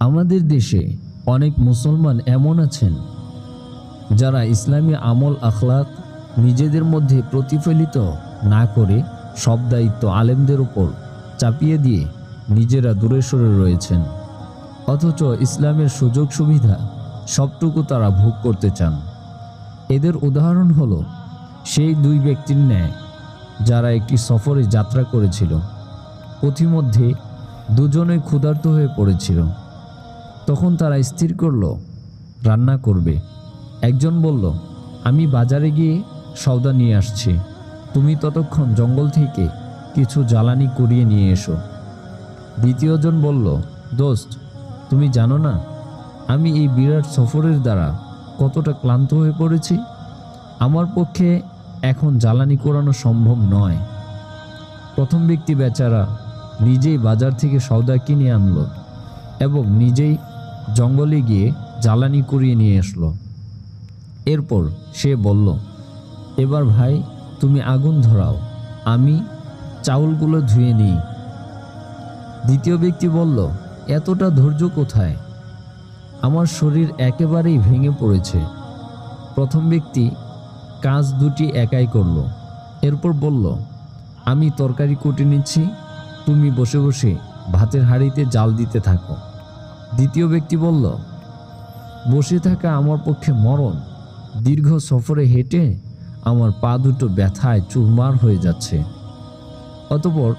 আমাদের দেশে অনেক মুসলমান এমন আছেন যারা ইসলামী আমল আখলাক নিজেদের মধ্যে প্রতিফলিত না করে সব দায়িত্ব আলেমদের উপর চাপিয়ে দিয়ে নিজেরা দূরে সরে রয়েছেন, অথচ ইসলামের সুযোগ সুবিধা সবটুকু তারা ভোগ করতে চান। এদের উদাহরণ হলো সেই দুই ব্যক্তির ন্যায় যারা একটি সফরে যাত্রা করেছিল। পথিমধ্যে দুজনেই ক্ষুধার্ত হয়ে পড়েছিল। তখন তারা স্থির করল রান্না করবে। একজন বলল, আমি বাজারে গিয়ে সওদা নিয়ে আসছি, তুমি ততক্ষণ জঙ্গল থেকে কিছু জ্বালানি কুড়িয়ে নিয়ে এসো। দ্বিতীয়জন বলল, দোস্ত, তুমি জানো না আমি এই বিরাট সফরের দ্বারা কতটা ক্লান্ত হয়ে পড়েছি। আমার পক্ষে এখন জ্বালানি কুড়ানো সম্ভব নয়। প্রথম ব্যক্তি বেচারা নিজেই বাজার থেকে সওদা কিনে আনলো এবং নিজেই জঙ্গলে গিয়ে জ্বালানি কুড়িয়ে নিয়ে আসলো। এরপর সে বলল, এবার ভাই তুমি আগুন ধরাও, আমি চাউলগুলো ধুয়ে নিই। দ্বিতীয় ব্যক্তি বলল, এতটা ধৈর্য কোথায়, আমার শরীর একেবারেই ভেঙে পড়েছে। প্রথম ব্যক্তি কাজ দুটি একাই করল। এরপর বলল, আমি তরকারি কুটে নিচ্ছি, তুমি বসে বসে ভাতের হাঁড়িতে জাল দিতে থাকো। দ্বিতীয় ব্যক্তি বলল, বসে থাকা আমার পক্ষে মরণ, দীর্ঘ সফরে হেঁটে আমার পা দুটো ব্যথায় চুরমার হয়ে যাচ্ছে। অতঃপর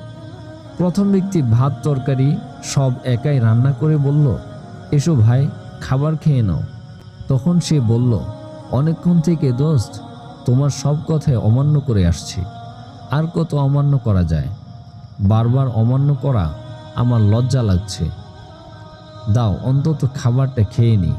প্রথম ব্যক্তি ভাত তরকারি সব একাই রান্না করে বলল, এসো ভাই, খাবার খেয়ে নাও। তখন সে বলল, অনেকক্ষণ থেকে দোস্ত তোমার সব কথায় অমান্য করে আসছি, আর কত অমান্য করা যায়, বারবার অমান্য করা আমার লজ্জা লাগছে, দাও অন্তত খাবারটা খেয়ে নিই।